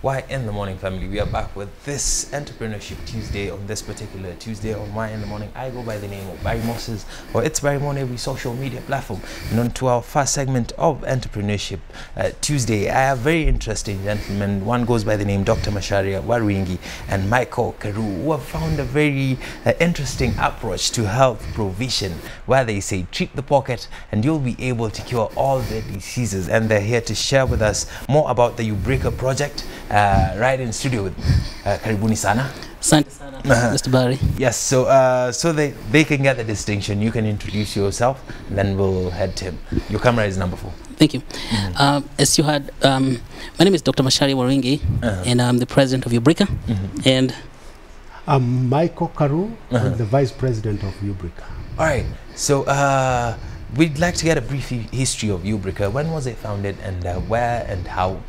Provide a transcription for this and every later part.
Y in the Morning family, we are back with this Entrepreneurship Tuesday. On this particular Tuesday on Y in the Morning, I go by the name of Barry Moses, or It's Barry on every social media platform. And on to our first segment of Entrepreneurship Tuesday, I have very interesting gentlemen. One goes by the name Dr. Macharia Waruingi and Michael Karuu, who have found a very interesting approach to health provision, where they say treat the pocket and you'll be able to cure all the diseases. And they're here to share with us more about the UBRICA project. Right in studio with Karibuni sana. Asante sana, Mr. Barry. Yes, so so they can get the distinction. You can introduce yourself, and then we'll head to him. Your camera is number 4. Thank you. As you heard, my name is Dr. Macharia Waruingi, and I'm the president of UBRICA. And I'm Michael Karuu, I'm the vice president of UBRICA. All right, so we'd like to get a brief history of UBRICA. When was it founded, and where and how?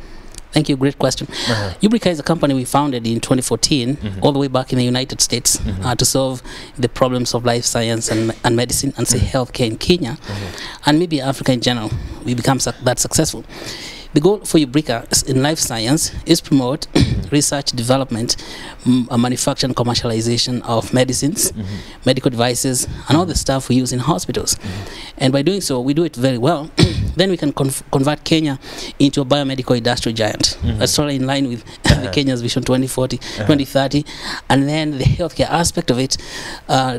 Thank you, great question. UBRICA is a company we founded in 2014, all the way back in the United States, to solve the problems of life science and medicine and say healthcare in Kenya, and maybe Africa in general. We become that successful. The goal for UBRICA in life science is promote research, development, manufacture and commercialization of medicines, medical devices, and all the stuff we use in hospitals. And by doing so, we do it very well. Then we can convert Kenya into a biomedical industrial giant. That's totally in line with Kenya's Vision 2040, 2030. And then the healthcare aspect of it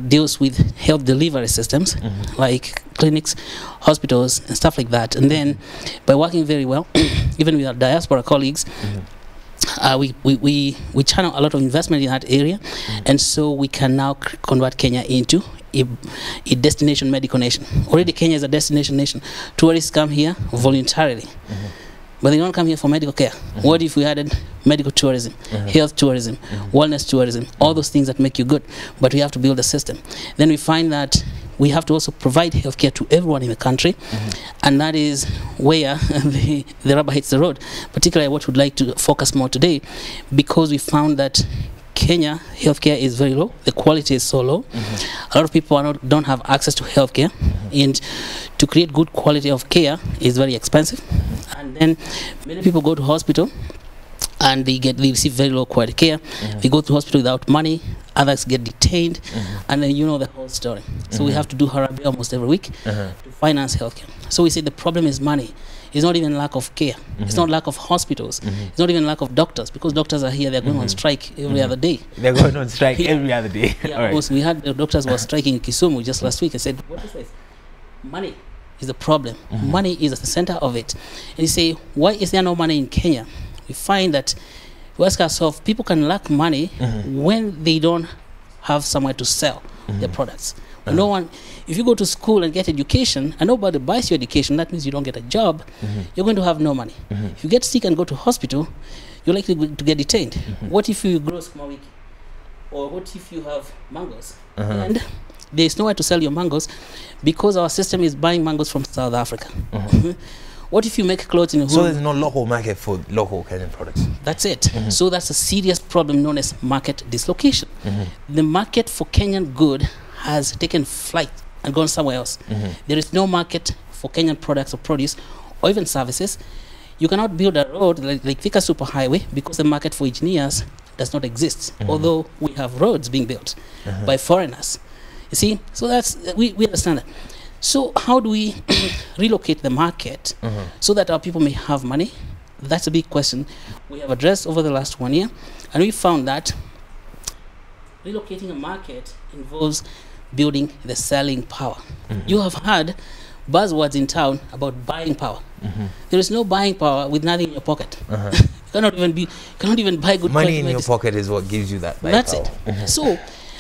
deals with health delivery systems, like clinics, hospitals, and stuff like that. And then by working very well, even with our diaspora colleagues, we channel a lot of investment in that area, and so we can now convert Kenya into a destination medical nation. Already Kenya is a destination nation. Tourists come here voluntarily, but they don't come here for medical care. What if we added medical tourism, health tourism, wellness tourism, all those things that make you good? But we have to build a system. Then we find that we have to also provide healthcare to everyone in the country, and that is where the rubber hits the road, particularly what we'd like to focus more today, because we found that Kenya healthcare is very low, the quality is so low. A lot of people don't have access to healthcare, and to create good quality of care is very expensive. And then many people go to hospital and they receive very low quality care. They go to hospital without money, others get detained, and then you know the whole story. So we have to do Harambee almost every week to finance healthcare. So we say the problem is money. It's not even lack of care. It's not lack of hospitals. It's not even lack of doctors, because doctors are here, they're going on strike every other day. They're going on strike every other day. All right. We had the doctors were striking in Kisumu just last week. I said, what is this? Money is the problem. Money is at the center of it. And you say, why is there no money in Kenya? We find that we ask ourselves, people can lack money when they don't have somewhere to sell their products. No one, if you go to school and get education and nobody buys your education, that means you don't get a job, you're going to have no money. If you get sick and go to hospital, you're likely to get detained. What if you grow sukuma wiki? Or what if you have mangoes? And there's nowhere to sell your mangoes because our system is buying mangoes from South Africa. What if you make clothes in a home? So there's no local market for local Kenyan products? That's it. So that's a serious problem known as market dislocation. The market for Kenyan good has taken flight and gone somewhere else. There is no market for Kenyan products or produce or even services. You cannot build a road like Thika Superhighway because the market for engineers does not exist, although we have roads being built by foreigners. You see, so that's we understand that. So how do we relocate the market so that our people may have money? That's a big question we have addressed over the last 1 year, and we found that relocating a market involves building the selling power. You have heard buzzwords in town about buying power. There is no buying power with nothing in your pocket. You cannot even buy good money in your pocket is what gives you that buying That's power. it. So,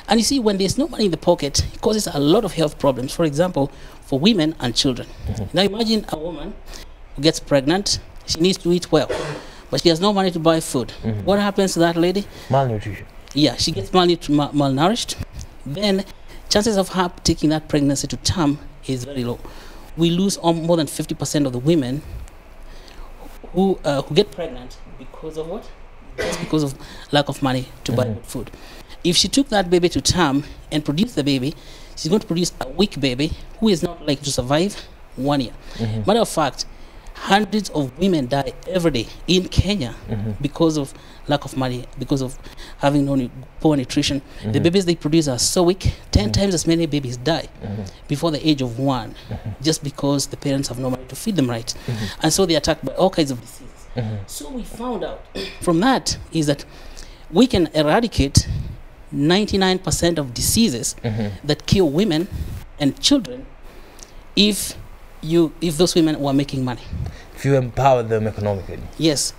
and you see, when there's no money in the pocket, it causes a lot of health problems. For example, for women and children. Now imagine a woman who gets pregnant. She needs to eat well, but she has no money to buy food. What happens to that lady? Malnutrition. Yeah, she gets malnourished. Then chances of her taking that pregnancy to term is very low. We lose more than 50% of the women who get pregnant because of what? Just because of lack of money to buy food. If she took that baby to term and produced the baby, she's going to produce a weak baby who is not likely to survive 1 year. Matter of fact, hundreds of women die every day in Kenya because of lack of money, because of having no poor nutrition. The babies they produce are so weak, 10 times as many babies die before the age of 1, just because the parents have no money to feed them right. And so they're attacked by all kinds of diseases. So we found out from that is that we can eradicate 99% of diseases that kill women and children if those women were making money. If you empower them economically. Yes.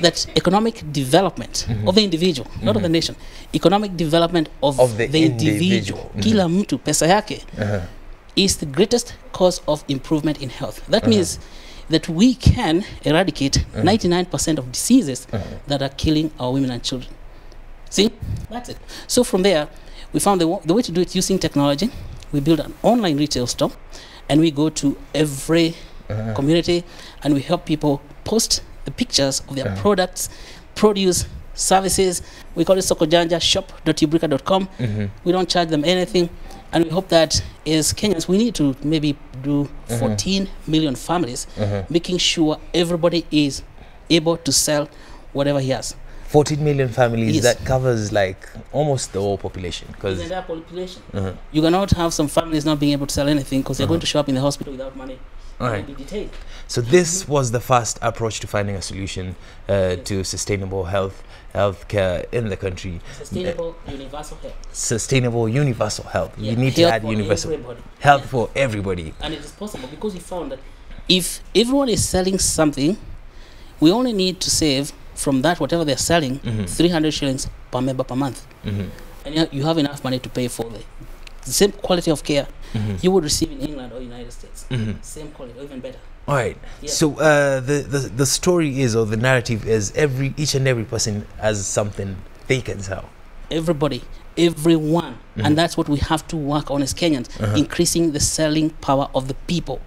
That economic development of the individual, not of the nation. Economic development of the individual. Kila mtu pesa yake is the greatest cause of improvement in health. That means that we can eradicate 99% of diseases that are killing our women and children. See? That's it. So from there, we found the way to do it using technology. We build an online retail store, and we go to every community, and we help people post the pictures of their products, produce, services. We call it Sokojanja, shop.ubrica.com. We don't charge them anything, and we hope that as Kenyans, we need to maybe do 14 million families, making sure everybody is able to sell whatever he has. 14 million families, Yes. that covers like almost the whole population. Because The entire population. You cannot have some families not being able to sell anything because they're going to show up in the hospital without money. Alright. They'll be detained. So this was the first approach to finding a solution to sustainable healthcare in the country. Sustainable universal health. Sustainable universal health. Yeah, We need to health add for universal everybody. health Yeah. for everybody. And it is possible because we found that if everyone is selling something, we only need to save from that whatever they're selling 300 shillings per member per month. And you have enough money to pay for the same quality of care you would receive in England or United States. Same quality or even better. All right. Yeah. So the story is, or the narrative is, each and every person has something they can sell. Everybody, everyone. And that's what we have to work on as Kenyans, increasing the selling power of the people.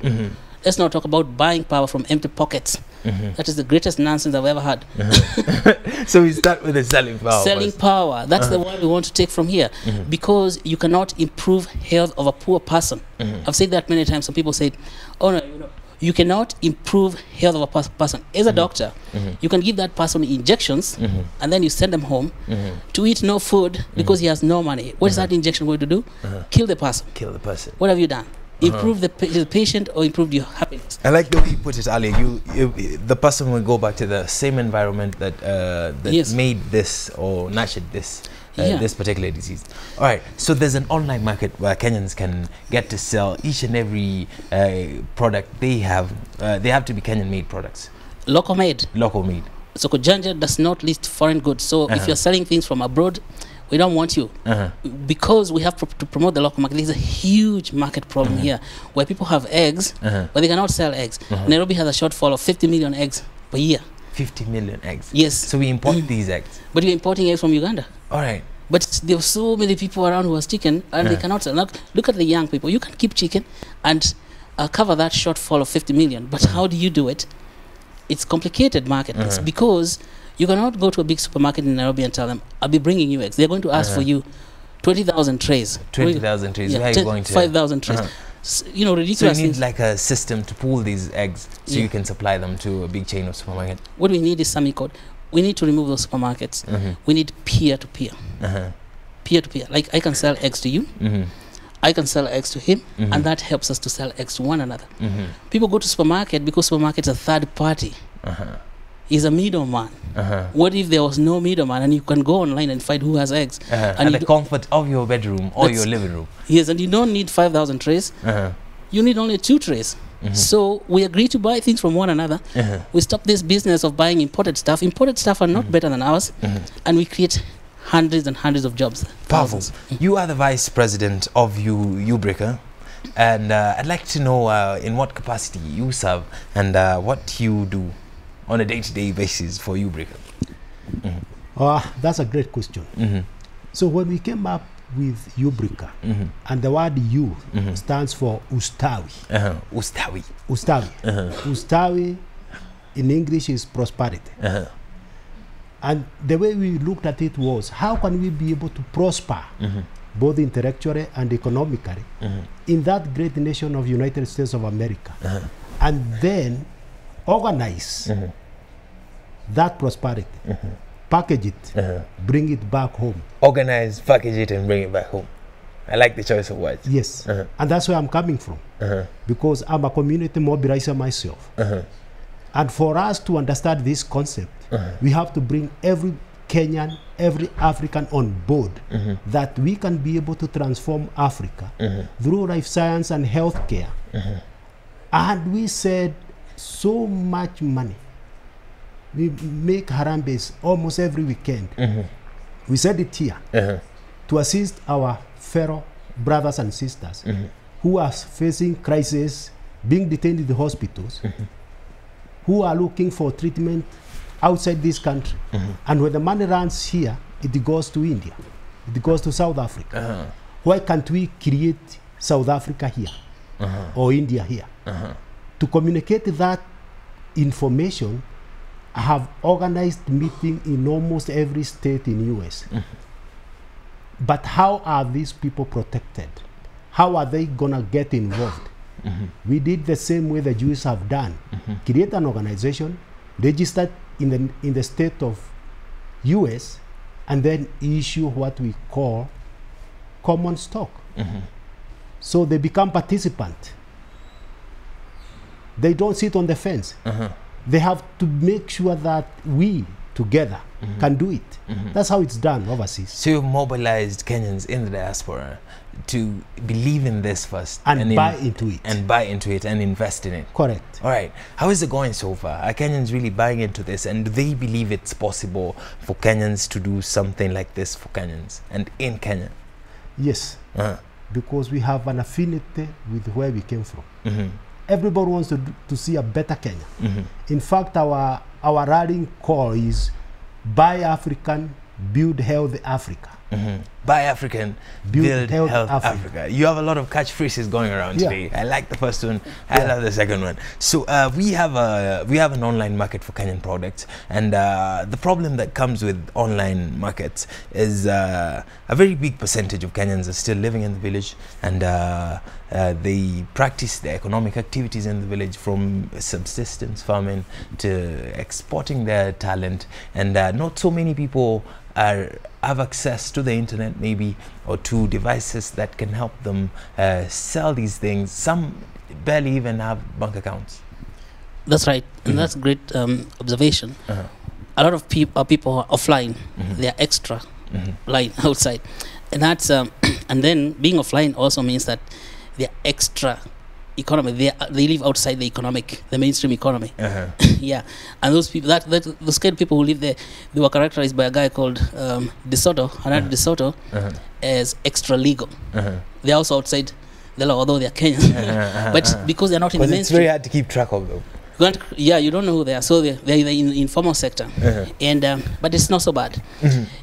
Let's not talk about buying power from empty pockets. That is the greatest nonsense I've ever had. So we start with the selling power. Selling power, that's the one we want to take from here. Because you cannot improve health of a poor person. I've said that many times. Some people say, oh no, you cannot improve health of a person. As a doctor, you can give that person injections and then you send them home to eat no food because he has no money. What is that injection going to do? Kill the person. Kill the person. What have you done? Improve the patient or improve your happiness? I like the way you put it, Ali. The person will go back to the same environment that Yes. made this or nurtured this Yeah. this particular disease. All right. So there's an online market where Kenyans can get to sell each and every product they have. They have to be Kenyan-made products, Local made. local made. Sokojanja does not list foreign goods. So if you're selling things from abroad, we don't want you. Because we have to promote the local market. There's a huge market problem here where people have eggs, but they cannot sell eggs. Nairobi has a shortfall of 50 million eggs per year. 50 million eggs. Yes. So we import these eggs. But you're importing eggs from Uganda. All right. But there are so many people around who are chicken and they cannot sell. Now, look at the young people. You can keep chicken and cover that shortfall of 50 million. But how do you do it? It's complicated market. It's because you cannot go to a big supermarket in Nairobi and tell them, I'll be bringing you eggs. They're going to ask for you 20,000 trays. 20,000 trays. Where are you going to? 5,000 trays. Ridiculous. So you need things. like a system to pool these eggs so you can supply them to a big chain of supermarket. What we need is Sami code. We need to remove those supermarkets. We need peer-to-peer. Peer-to-peer. Like I can sell eggs to you. I can sell eggs to him, and that helps us to sell eggs to one another. People go to supermarket because supermarket's a third party. He's a middleman. What if there was no middleman and you can go online and find who has eggs? And the comfort of your bedroom or your living room. Yes, and you don't need 5,000 trays. You need only 2 trays. So we agree to buy things from one another. We stop this business of buying imported stuff. Imported stuff are not better than ours. And we create hundreds and hundreds of jobs. Powerful. Thousands. You are the vice president of UBRICA. And I'd like to know in what capacity you serve and what you do on a day-to-day basis for UBRICA. That's a great question. So when we came up with UBRICA, and the word U stands for Ustawi. Ustawi. Ustawi. Ustawi in English is prosperity. And the way we looked at it was, how can we be able to prosper both intellectually and economically in that great nation of United States of America, and then organize that prosperity, package it, bring it back home. Organize, package it, and bring it back home. I like the choice of words. Yes, and that's where I'm coming from, because I'm a community mobilizer myself. And for us to understand this concept, we have to bring every Kenyan, every African on board, that we can be able to transform Africa through life science and healthcare. And we said so much money. We make Harambes almost every weekend. We said it here to assist our fellow brothers and sisters who are facing crisis, being detained in the hospitals, who are looking for treatment outside this country. And when the money runs here, it goes to India, it goes to South Africa. Why can't we create South Africa here or India here? To communicate that information, I have organized meeting in almost every state in US. But how are these people protected? How are they gonna get involved? We did the same way the Jews have done. Create an organization, register in the state of US, and then issue what we call common stock. So they become participant. They don't sit on the fence. They have to make sure that we together can do it. That's how it's done overseas. So you've mobilized Kenyans in the diaspora to believe in this first and buy into it. And buy into it and invest in it. Correct. All right. How is it going so far? Are Kenyans really buying into this? And do they believe it's possible for Kenyans to do something like this for Kenyans and in Kenya? Yes. Because we have an affinity with where we came from. Everybody wants to see a better Kenya. In fact, our rallying call is Buy African, Build Healthy Africa. Buy African, build health Africa. You have a lot of catchphrases going around today. I like the first one. I love the second one. So we have an online market for Kenyan products, and the problem that comes with online markets is a very big percentage of Kenyans are still living in the village, and they practice their economic activities in the village, from subsistence farming to exporting their talent, and not so many people have access to the internet, maybe, or to devices that can help them sell these things. Some barely even have bank accounts. That's right, and that's a great observation. A lot of people are offline. They are extra line outside, and that's and then being offline also means that they are extra economy. They live outside the mainstream economy. Yeah, and those people, those kind of people who live there, they were characterized by a guy called DeSoto, DeSoto, as extra legal. They're also outside the law, although they're Kenyan, but because they're not in the mainstream, it's very hard to keep track of them. You don't know who they are, so they're in the informal sector. And but it's not so bad.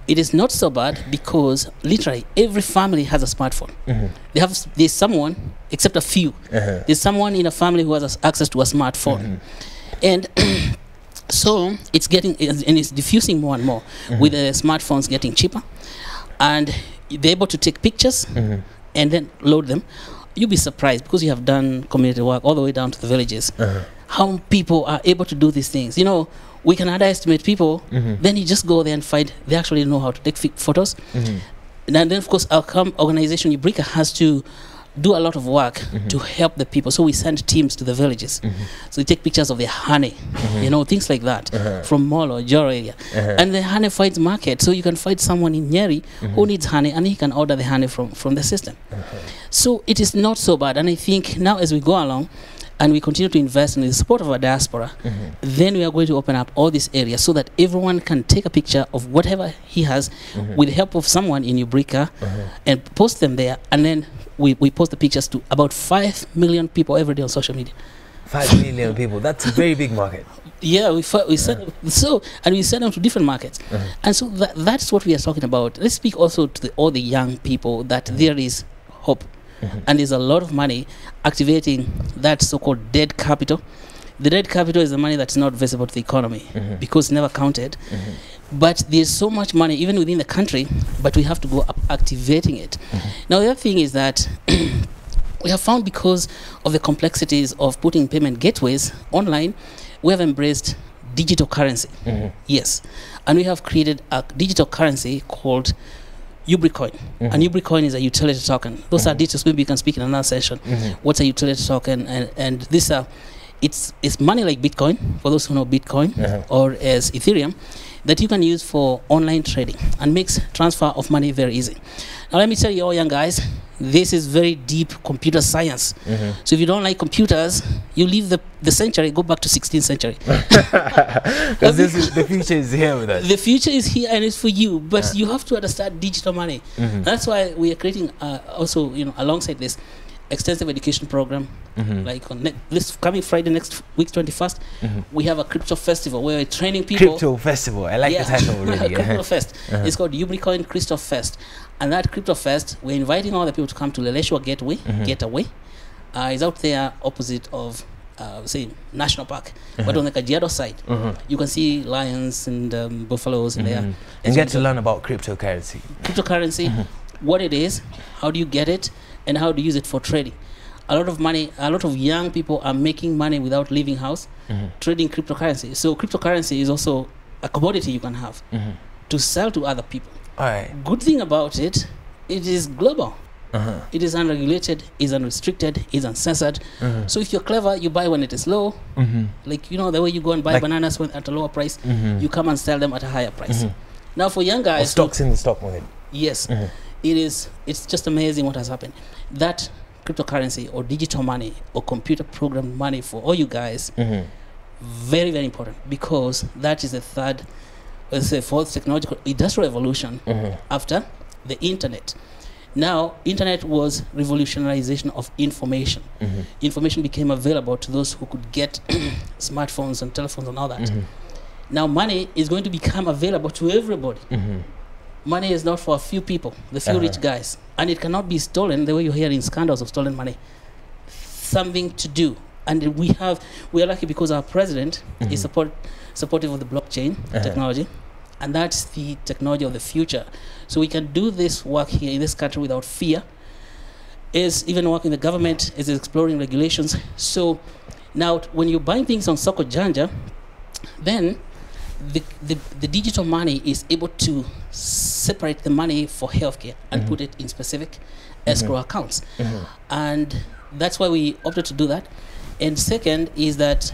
It is not so bad because literally every family has a smartphone. There's someone, except a few, there's someone in a family who has access to a smartphone. And so it's diffusing more and more with the smartphones getting cheaper, and they're able to take pictures and then load them. You'll be surprised, because you have done community work all the way down to the villages, how people are able to do these things. You know, we can underestimate people, then you just go there and find they actually know how to take photos. And then, of course, our organization, UBRICA, has to do a lot of work to help the people. So we send teams to the villages. So we take pictures of their honey, you know, things like that, from Molo or Joro area. And the honey finds market. So you can find someone in Nyeri who needs honey, and he can order the honey from the system. So it is not so bad. And I think now, as we go along and we continue to invest in the support of our diaspora, then we are going to open up all these areas so that everyone can take a picture of whatever he has with the help of someone in UBRICA and post them there. And then we post the pictures to about 5 million people every day on social media. 5 million people. That's a very big market. Yeah, we send we send them to different markets, and so that's what we are talking about. Let's speak also to all the young people that there is hope, and there's a lot of money activating that so-called dead capital. The dead capital is the money that's not visible to the economy because it's never counted. But there's so much money even within the country, but we have to go up activating it. Now, the other thing is that we have found, because of the complexities of putting payment gateways online, we have embraced digital currency. Yes. And we have created a digital currency called UBRICoin. And UBRICoin is a utility token. Those are details maybe you can speak in another session. What's a utility token? And these are, it's money like Bitcoin, for those who know Bitcoin, or as Ethereum, that you can use for online trading and makes transfer of money very easy. Now let me tell you all young guys, this is very deep computer science. So if you don't like computers, you leave the century, go back to 16th century. Because the future is here with us. The future is here and it's for you, but you have to understand digital money. That's why we are creating also, alongside this, extensive education program. Like on this coming Friday, next week, 21st, we have a crypto festival where we're training people. Crypto festival, I like the title already. Crypto fest. It's called UBRICA Crypto Fest, and that crypto fest, we're inviting all the people to come to Leleshwa Getaway. It's out there opposite of say National Park, but on the Kajiado side, you can see lions and buffaloes in there. And get to learn about cryptocurrency. What it is, how do you get it, and how to use it for trading. A lot of young people are making money without leaving house, trading cryptocurrency. So cryptocurrency is also a commodity you can have to sell to other people. All right. Good thing about it, it is global. It is unregulated, is unrestricted, is uncensored. So if you're clever, you buy when it is low. Like, the way you go and buy bananas at a lower price, you come and sell them at a higher price. Now for young guys, or stocks in the stock market. Yes. It's just amazing what has happened. That cryptocurrency or digital money or computer programmed money for all you guys, very, very important, because that is the third, let's say, fourth technological industrial revolution after the internet. Now, internet was revolutionization of information. Information became available to those who could get smartphones and telephones and all that. Now, money is going to become available to everybody. Money is not for a few people, the few rich guys, and it cannot be stolen the way you're hearing scandals of stolen money. Something to do, and we are lucky because our president is supportive of the blockchain technology, and that's the technology of the future. So we can do this work here in this country without fear. Is even working the government is exploring regulations. So now, when you're buying things on Soko Janja, then the digital money is able to separate the money for healthcare and put it in specific escrow accounts. And that's why we opted to do that. And second is that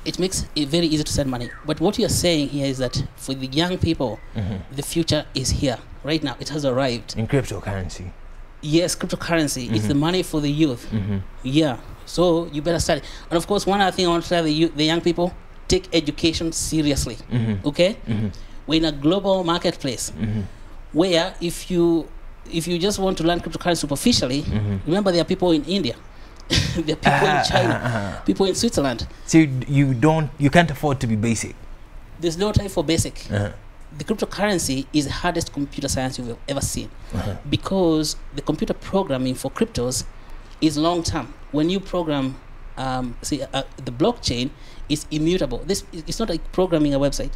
it makes it very easy to send money. But what you are saying here is that for the young people, the future is here right now. It has arrived. In cryptocurrency. Yes, cryptocurrency. It's the money for the youth. Yeah. So you better study. And of course, one other thing I want to tell the young people, take education seriously. Okay? We're in a global marketplace where if you just want to learn cryptocurrency superficially, remember there are people in India, there are people in China, people in Switzerland. So you can't afford to be basic. There's no time for basic. The cryptocurrency is the hardest computer science you've ever seen, because the computer programming for cryptos is long term. When you program the blockchain is immutable. It's not like programming a website.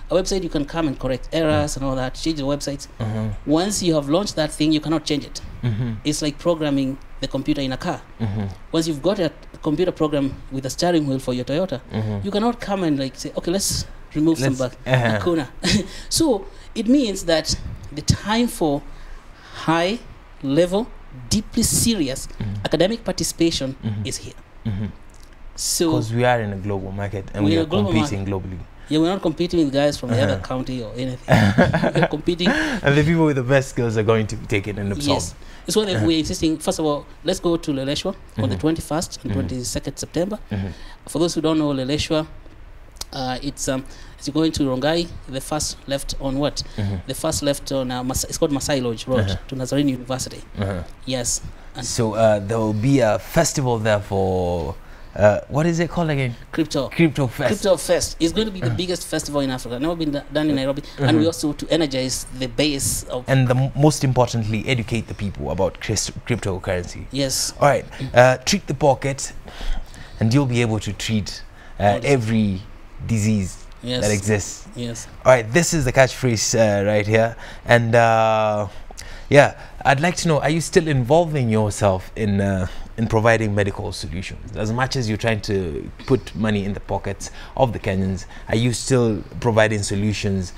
A website, you can come and correct errors and all that, change the websites. Once you have launched that thing, you cannot change it. It's like programming the computer in a car. Once you've got a computer program with a steering wheel for your Toyota, you cannot come and say, okay, let's remove some bug. So it means that the time for high level, deeply serious academic participation is here. So because we are in a global market and we are competing globally. Yeah, we're not competing with guys from the other county or anything. We're competing. And the people with the best skills are going to be taken and absorbed. Yes. That's why we're insisting. First of all, let's go to Leleshwa on the 21st and 22nd September. For those who don't know Leleshwa, it's you're going to Rongai, the first left on what? The first left on it's called Masai Lodge Road to Nazarene University. Yes. And so there will be a festival there for what is it called again? Crypto Fest. Crypto Fest is going to be the biggest festival in Africa. Never been done in Nairobi, and we also to energize the base of. And most importantly, educate the people about cryptocurrency. Yes. All right. Treat the pocket, and you'll be able to treat every disease Yes. that exists. Yes. All right, this is the catchphrase right here, and yeah, I'd like to know: are you still involving yourself in providing medical solutions? As much as you're trying to put money in the pockets of the Kenyans, are you still providing solutions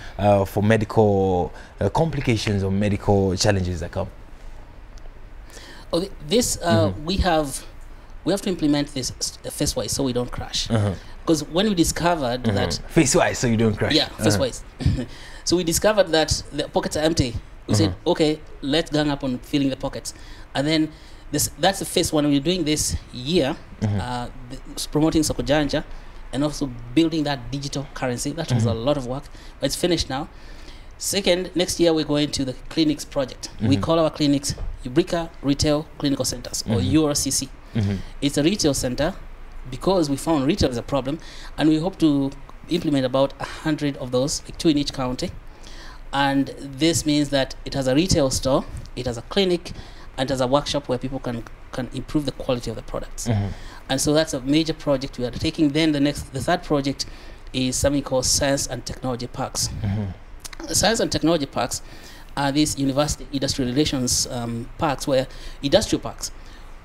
for medical complications or medical challenges that come? Oh, this we have to implement this phase-wise so we don't crash. Because when we discovered that phase-wise, so you don't crash. Yeah, phase-wise. So we discovered that the pockets are empty. We said, okay, let's gang up on filling the pockets, and then that's the phase one. We're doing this year, promoting Sokojanja, and also building that digital currency. That was a lot of work, but it's finished now. Second, next year we're going to the clinics project. We call our clinics UBRICA Retail Clinical Centers, or URCC. It's a retail center because we found retail is a problem, and we hope to implement about 100 of those, like 2 in each county. And this means that it has a retail store, it has a clinic, and it has a workshop where people can improve the quality of the products. And so that's a major project we are taking. Then the third project is something called Science and Technology Parks. Science and Technology Parks are these university industrial relations parks, industrial parks,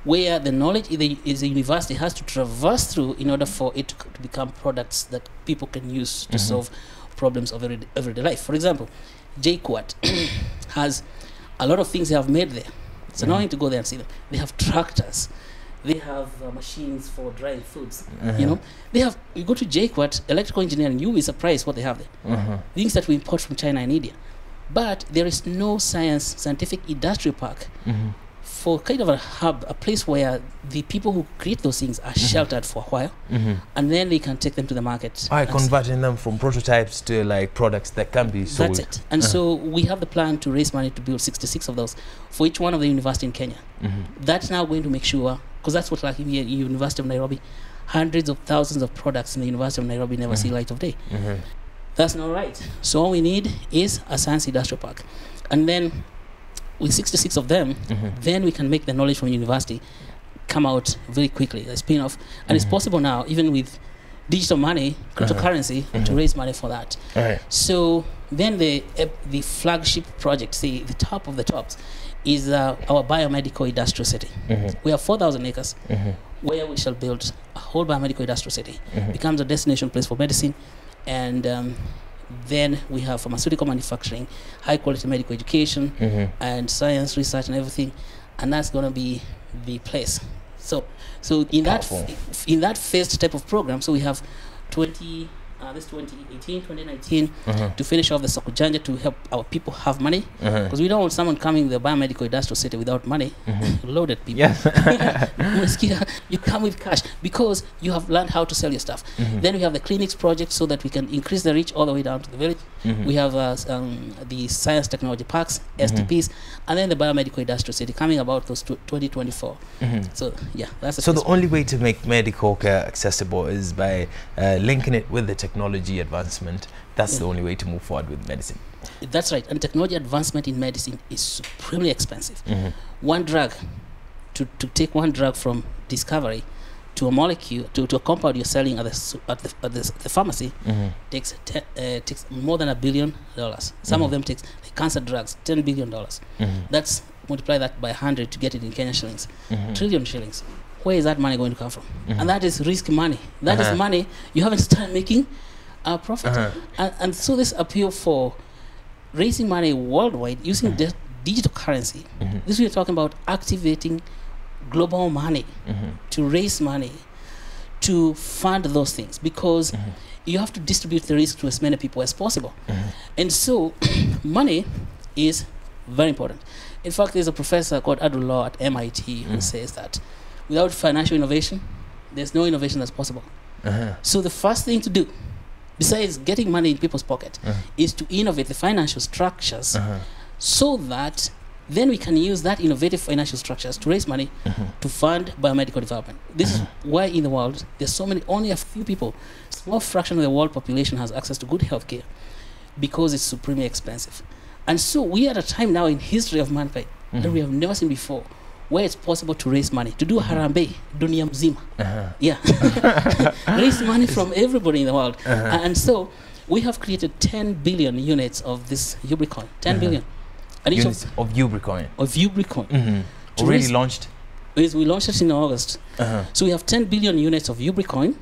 where the knowledge is a university has to traverse through in order for it to become products that people can use to solve problems of everyday life. For example, JKUAT has a lot of things they have made there. So now you need to go there and see them. They have tractors. They have machines for drying foods. You know, you go to JKUAT, electrical engineering, you'll be surprised what they have there. Things that we import from China and India. But there is no scientific industrial park for kind of a hub, a place where the people who create those things are sheltered for a while, and then they can take them to the market. Converting them from prototypes to like products that can be sold. That's it. And so we have the plan to raise money to build 66 of those for each one of the university in Kenya. That's now going to make sure, because that's what, like here at University of Nairobi, hundreds of thousands of products in the University of Nairobi never see light of day. That's not right. So all we need is a science industrial park, and then with 66 of them, then we can make the knowledge from university come out very quickly, a spin-off. And it's possible now, even with digital money, cryptocurrency, to raise money for that. So then the flagship project, the top of the tops, is our biomedical industrial city. We have 4,000 acres where we shall build a whole biomedical industrial city. Becomes a destination place for medicine, and then we have pharmaceutical manufacturing, high quality medical education, and science research and everything, and that's going to be the place. So in that phased type of program, so we have 2019 to finish off the Sokojanja to help our people have money, because we don't want someone coming to the biomedical industrial city without money. Loaded people. You come with cash because you have learned how to sell your stuff. Then we have the clinics project so that we can increase the reach all the way down to the village. We have the science technology parks, STPs, and then the biomedical industrial city coming about those 2024. So yeah, that's the only way to make medical care accessible is by linking it with the technology advancement. That's the only way to move forward with medicine. That's right. And technology advancement in medicine is supremely expensive. One drug, to take one drug from discovery to a molecule, to a compound you're selling at the pharmacy, takes more than $1 billion. Some of them takes, like cancer drugs, $10 billion. That's, multiply that by 100 to get it in Kenya shillings, trillion shillings. Where is that money going to come from? And that is risk money. That is money you haven't started making a profit. And so this appeal for raising money worldwide using digital currency. This we're talking about activating global money to raise money to fund those things, because you have to distribute the risk to as many people as possible. And so money is very important. In fact, there's a professor called Adul Law at MIT who says that without financial innovation, there's no innovation that's possible. So the first thing to do, besides getting money in people's pocket, is to innovate the financial structures so that then we can use that innovative financial structures to raise money to fund biomedical development. This is why in the world, there's so many, only a few people, small fraction of the world population has access to good health care, because it's supremely expensive. And so we are at a time now in history of mankind that we have never seen before, where it's possible to raise money, to do harambe, dunia mzima. Yeah. Raise money from everybody in the world. And so we have created 10 billion units of this UBRICoin. 10 billion. And each units of UBRICoin. Of UBRICoin. Already launched? Yes, we launched it in August. So we have 10 billion units of UBRICoin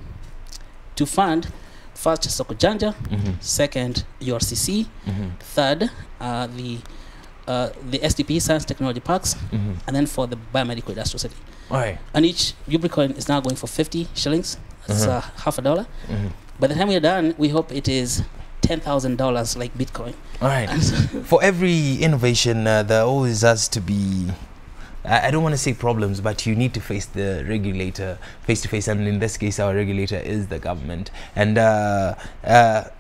to fund first Sokojanja, second URCC, third the SDP Science Technology Parks, and then for the Biomedical Industrial City. And each UBRICoin is now going for 50 shillings. That's half a dollar. By the time we are done, we hope it is $10,000 like Bitcoin. All right. For every innovation, there always has to be, I don't want to say problems, but you need to face the regulator face to face, and in this case our regulator is the government. And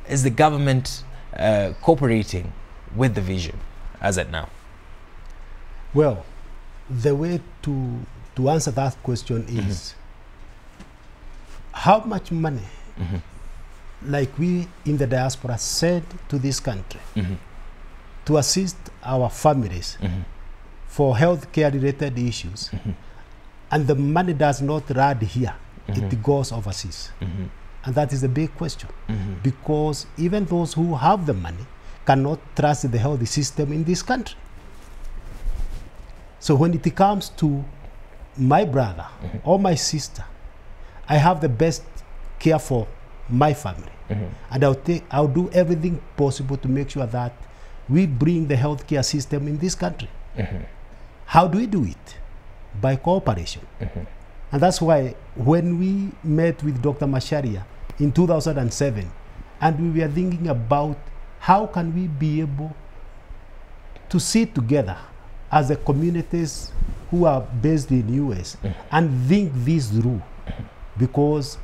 is the government cooperating with the vision as at now? Well, the way to answer that question is how much money like we in the diaspora send to this country to assist our families for healthcare related issues, and the money does not run here, it goes overseas. And that is a big question, because even those who have the money cannot trust the health system in this country. So when it comes to my brother or my sister, I have the best care for my family, and I'll do everything possible to make sure that we bring the healthcare system in this country. How do we do it? By cooperation. And that's why when we met with Dr. Macharia in 2007, and we were thinking about how can we be able to sit together as the communities who are based in US and think this through, because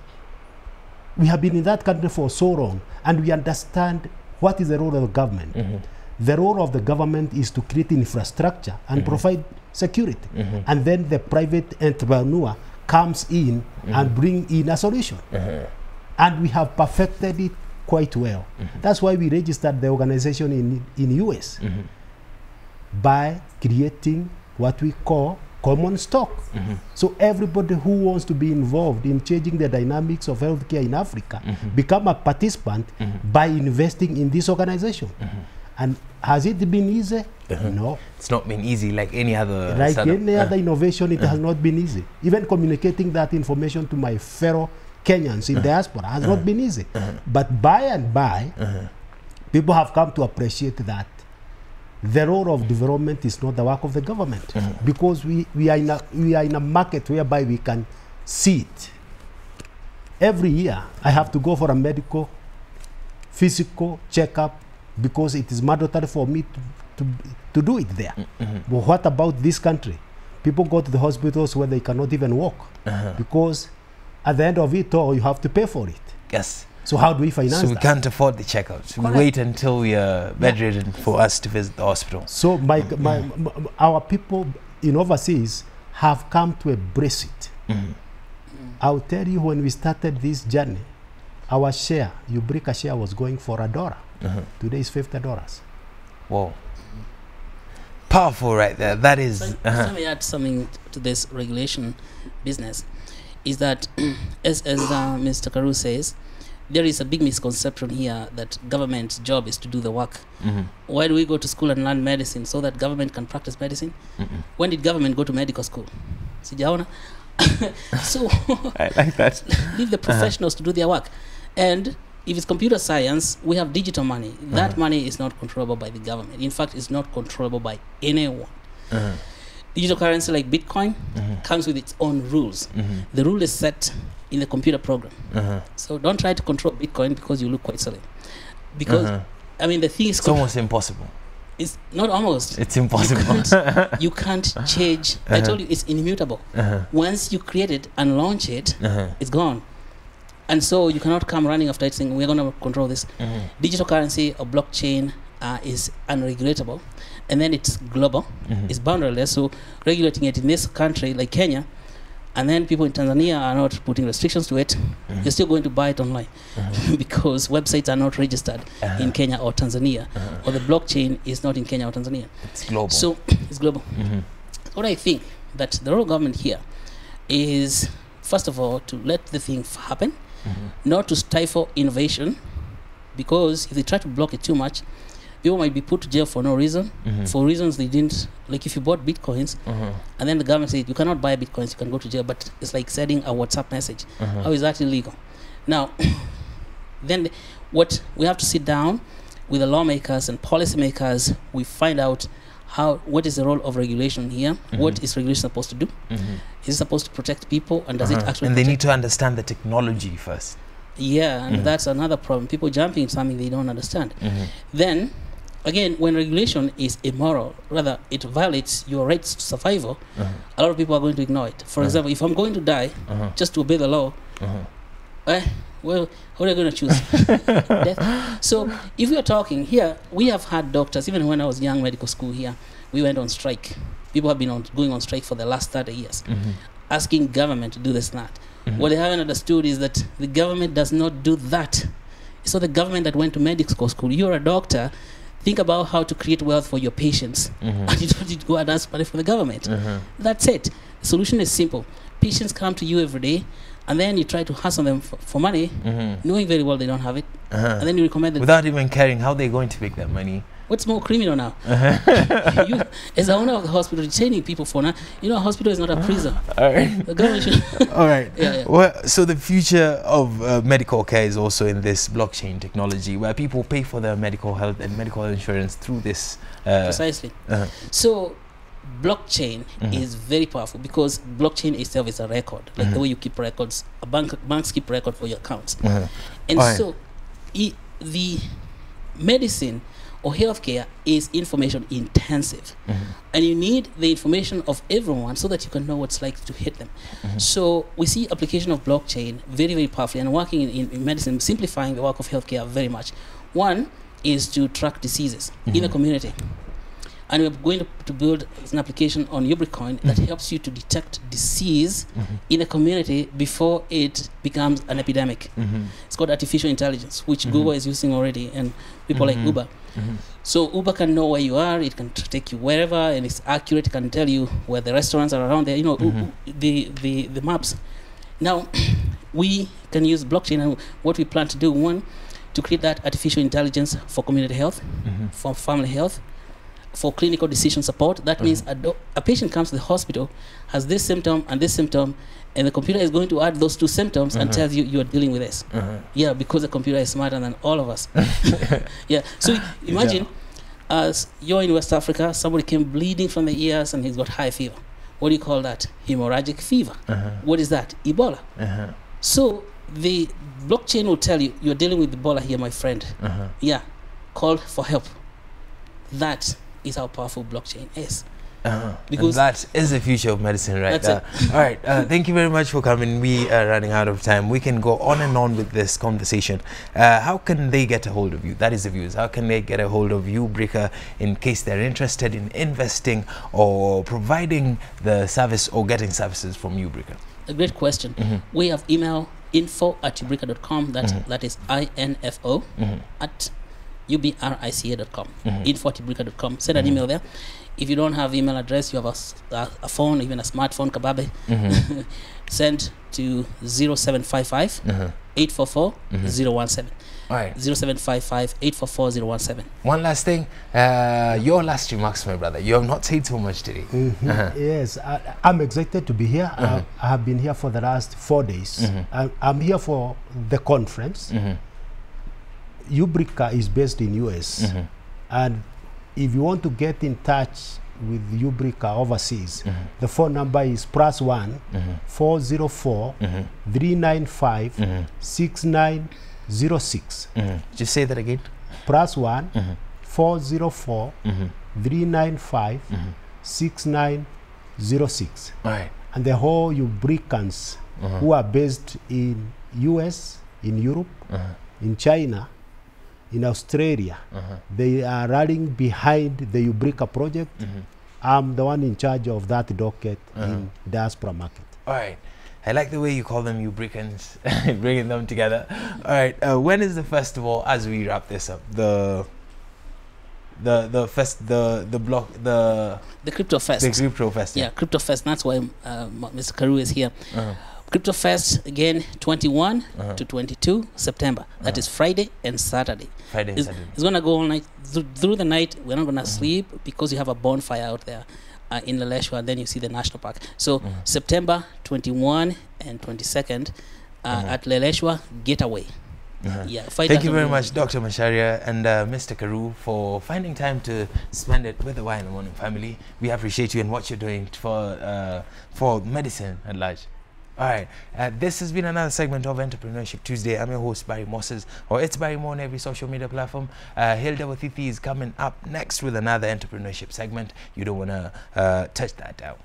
we have been in that country for so long and we understand what is the role of the government. The role of the government is to create infrastructure and provide security, and then the private entrepreneur comes in and bring in a solution, and we have perfected it quite well. That's why we registered the organization in US by creating what we call common stock. So everybody who wants to be involved in changing the dynamics of healthcare in Africa become a participant by investing in this organization. And has it been easy? No. It's not been easy like any other like startup. Any other innovation, it has not been easy. Even communicating that information to my fellow Kenyans in diaspora has not been easy. But by and by, people have come to appreciate that the role of development is not the work of the government, because we are in a market whereby we can see it. Every year, I have to go for a medical, physical checkup, because it is mandatory for me to do it there. But what about this country? People go to the hospitals where they cannot even walk, because at the end of it all, you have to pay for it. Yes. So how do we finance that? So we can't afford the checkups. We wait until we are bedridden for us to visit the hospital. So our people in overseas have come to embrace it. I'll tell you, when we started this journey, our share, UBRICA share, was going for $1. Today is $50. Whoa. Powerful right there. That is... Let me add something to this regulation business. Is that, as Mr. Karuu says, there is a big misconception here that government's job is to do the work. Why do we go to school and learn medicine? So that government can practice medicine? When did government go to medical school? Sijaona. So I like that. Leave the professionals to do their work. And if it's computer science, we have digital money. That money is not controllable by the government. In fact, it's not controllable by anyone. Digital currency like Bitcoin comes with its own rules. The rule is set in the computer program. So don't try to control Bitcoin because you look quite silly. Because, I mean, the thing is... It's almost impossible. It's not almost. It's impossible. You can't change. I told you, it's immutable. Once you create it and launch it, it's gone. And so you cannot come running after it saying, we're going to control this. Digital currency or blockchain is unregulatable. And then it's global. It's boundaryless. So regulating it in this country like Kenya, and then people in Tanzania are not putting restrictions to it, you're still going to buy it online because websites are not registered in Kenya or Tanzania, or the blockchain is not in Kenya or Tanzania. It's global. So it's global. What I think that the role of government here is, first of all, to let the thing happen, not to stifle innovation, because if they try to block it too much, people might be put to jail for no reason, for reasons they didn't. Like if you bought bitcoins, and then the government said you cannot buy bitcoins, you can go to jail, but it's like sending a WhatsApp message. How is that illegal? Now, then what we have to sit down with the lawmakers and policymakers, we find out what is the role of regulation here? What is regulation supposed to do? Is it supposed to protect people, and does it actually? And they need to understand the technology first. Yeah, and that's another problem. People jumping into something they don't understand. Then, again, when regulation is immoral, rather it violates your rights to survival, a lot of people are going to ignore it. For example, if I'm going to die just to obey the law, well, what are you going to choose? Death. So if we are talking here, we have had doctors, even when I was young medical school here, we went on strike. People have been going on strike for the last 30 years, asking government to do this and that. What they haven't understood is that the government does not do that. It's not the government that went to medical school. You're a doctor. Think about how to create wealth for your patients. And you don't need to go and ask money from the government. That's it. The solution is simple. Patients come to you every day, and then you try to hustle them for money, knowing very well they don't have it. And then you recommend them. Without even caring how they're going to make that money. What's more criminal now? You, as the owner of the hospital, detaining people for now. You know, a hospital is not a prison. All right. The government should. All right. Yeah. Well, so the future of medical care is also in this blockchain technology, where people pay for their medical health and medical insurance through this. Precisely. So, blockchain is very powerful, because blockchain itself is a record, like the way you keep records. Banks keep record for your accounts, and so the medicine or healthcare is information intensive, and you need the information of everyone so that you can know what's like to hit them. So we see application of blockchain very, very powerfully, and working in medicine, simplifying the work of healthcare very much. One is to track diseases in a community, and we're going to build an application on UBRICA that helps you to detect disease in a community before it becomes an epidemic. It's called artificial intelligence, which Google is using already, and people like Uber. So Uber can know where you are, it can take you wherever, and it's accurate, it can tell you where the restaurants are around there, you know, the maps. Now, we can use blockchain, and what we plan to do, one, to create that artificial intelligence for community health, for family health, for clinical decision support. That means a patient comes to the hospital, has this symptom and this symptom, and the computer is going to add those two symptoms and tells you are dealing with this. Yeah, because the computer is smarter than all of us. Yeah. So imagine, as you're in West Africa, somebody came bleeding from the ears and he's got high fever. What do you call that? Hemorrhagic fever. What is that? Ebola. So the blockchain will tell you, you're dealing with Ebola here, my friend. Yeah. Call for help. That is how powerful blockchain is. Because that is the future of medicine right there. All right, thank you very much for coming. We are running out of time. We can go on and on with this conversation. How can they get a hold of you? That is the viewers. How can they get a hold of UBRICA in case they're interested in investing or providing the service or getting services from UBRICA? A great question. We have email info@ubrica.com. That is info at ubrica.com. info@ubrica.com. Send an email there. If you don't have email address, you have a phone, even a smartphone, kababe. Send to 0755 844 017. All right. 0755 844 017. One last thing, your last remarks, my brother. You have not said so much today. Yes, I'm excited to be here. I have been here for the last 4 days. I'm here for the conference. UBRICA is based in US, and if you want to get in touch with UBRICA overseas, the phone number is +1 404 395 6906. Just say that again. +1 404 395 6906. All right. And the whole UBRICans who are based in US, in Europe, in China, in Australia, they are running behind the UBRICA project. I'm the one in charge of that docket in diaspora market. All right. I like the way you call them UBRICans, bringing them together. All right. When is the festival, as we wrap this up? the Crypto Fest. The Crypto Fest. Yeah, Crypto Fest. That's why Mr. Karuu is here. Crypto Fest again, 21 to 22 September. That is Friday and Saturday. It's gonna go all night through the night. We're not gonna sleep because you have a bonfire out there in Laleshwa, and then you see the national park. So September 21 and 22nd at Laleshwa Getaway. Yeah, thank you very much, Dr. Macharia and Mr. Karuu, for finding time to spend it with the Y in the Morning family. We appreciate you and what you're doing for medicine at large. All right, this has been another segment of Entrepreneurship Tuesday. I'm your host, Barry Moses, or It's Barry Mo on every social media platform. Hilda Wathithi is coming up next with another entrepreneurship segment. You don't want to touch that down.